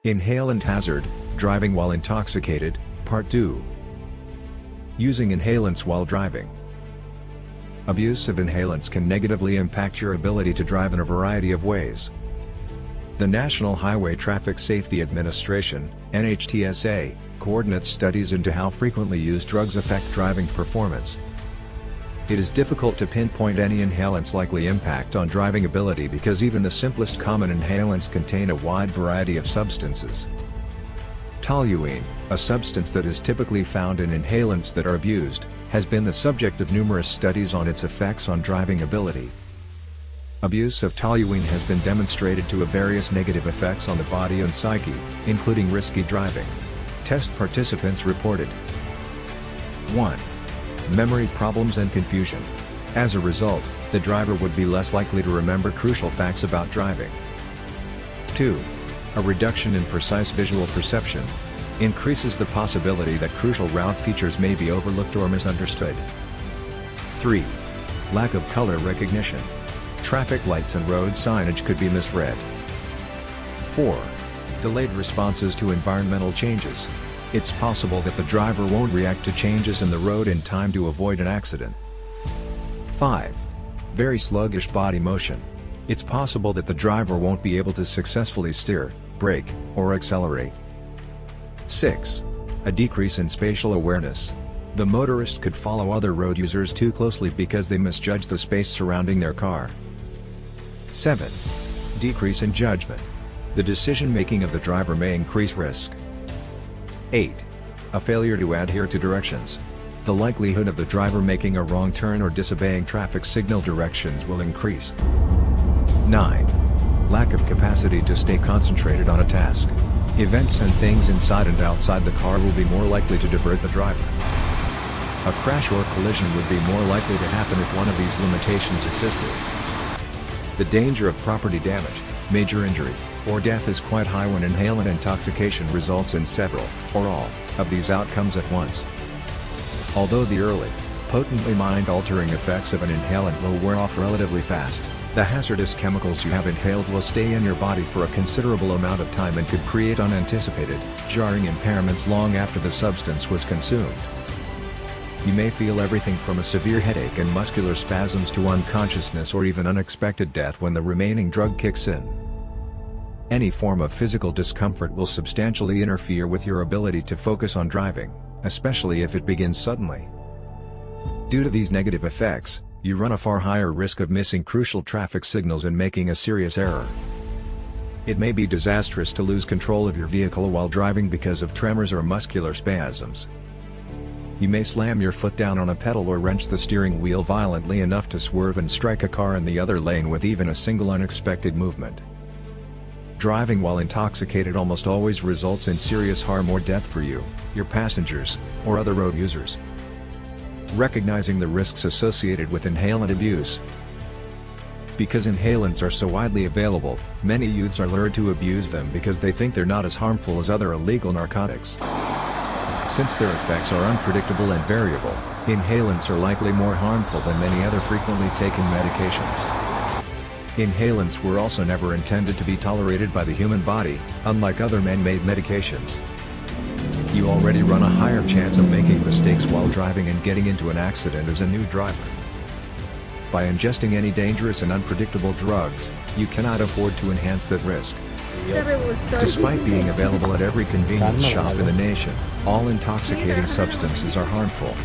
Inhalant hazard, driving while intoxicated, Part 2. Using inhalants while driving. Abuse of inhalants can negatively impact your ability to drive in a variety of ways. The National Highway Traffic Safety Administration, NHTSA, coordinates studies into how frequently used drugs affect driving performance. It is difficult to pinpoint any inhalant's likely impact on driving ability because even the simplest common inhalants contain a wide variety of substances. Toluene, a substance that is typically found in inhalants that are abused, has been the subject of numerous studies on its effects on driving ability. Abuse of toluene has been demonstrated to have various negative effects on the body and psyche, including risky driving. Test participants reported 1. Memory problems and confusion. As a result, the driver would be less likely to remember crucial facts about driving. 2. A reduction in precise visual perception. Increases the possibility that crucial route features may be overlooked or misunderstood. 3. Lack of color recognition. Traffic lights and road signage could be misread. 4. Delayed responses to environmental changes. It's possible that the driver won't react to changes in the road in time to avoid an accident. 5. Very sluggish body motion. It's possible that the driver won't be able to successfully steer, brake, or accelerate. 6. A decrease in spatial awareness. The motorist could follow other road users too closely because they misjudge the space surrounding their car. 7. Decrease in judgment. The decision-making of the driver may increase risk. 8. A failure to adhere to directions. The likelihood of the driver making a wrong turn or disobeying traffic signal directions will increase. 9. Lack of capacity to stay concentrated on a task. Events and things inside and outside the car will be more likely to divert the driver. A crash or collision would be more likely to happen if one of these limitations existed. The danger of property damage, major injury, or death is quite high when inhalant intoxication results in several, or all, of these outcomes at once. Although the early, potently mind-altering effects of an inhalant will wear off relatively fast, the hazardous chemicals you have inhaled will stay in your body for a considerable amount of time and could create unanticipated, jarring impairments long after the substance was consumed. You may feel everything from a severe headache and muscular spasms to unconsciousness or even unexpected death when the remaining drug kicks in. Any form of physical discomfort will substantially interfere with your ability to focus on driving, especially if it begins suddenly. Due to these negative effects, you run a far higher risk of missing crucial traffic signals and making a serious error. It may be disastrous to lose control of your vehicle while driving because of tremors or muscular spasms. You may slam your foot down on a pedal or wrench the steering wheel violently enough to swerve and strike a car in the other lane with even a single unexpected movement. Driving while intoxicated almost always results in serious harm or death for you, your passengers, or other road users. Recognizing the risks associated with inhalant abuse. Because inhalants are so widely available, many youths are lured to abuse them because they think they're not as harmful as other illegal narcotics. Since their effects are unpredictable and variable, inhalants are likely more harmful than many other frequently taken medications. Inhalants were also never intended to be tolerated by the human body, unlike other man-made medications. You already run a higher chance of making mistakes while driving and getting into an accident as a new driver. By ingesting any dangerous and unpredictable drugs, you cannot afford to enhance that risk. Despite being available at every convenience shop in the nation, all intoxicating substances are harmful.